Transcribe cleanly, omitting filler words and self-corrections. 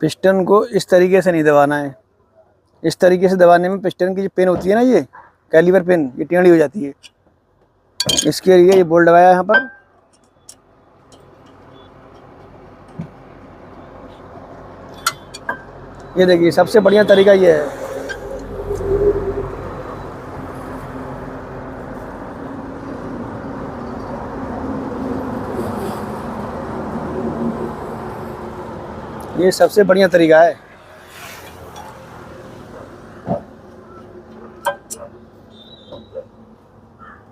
Piston को इस तरीके से नहीं दबाना है। इस तरीके से दबाने में पिस्टन की जो पिन होती है ना, ये कैलीवर पिन, ये टेढ़ी हो जाती है। इसके लिए ये बोल्ट लगाया है यहाँ पर। ये देखिए, सबसे बढ़िया तरीका ये है। ये सबसे बढ़िया तरीका है।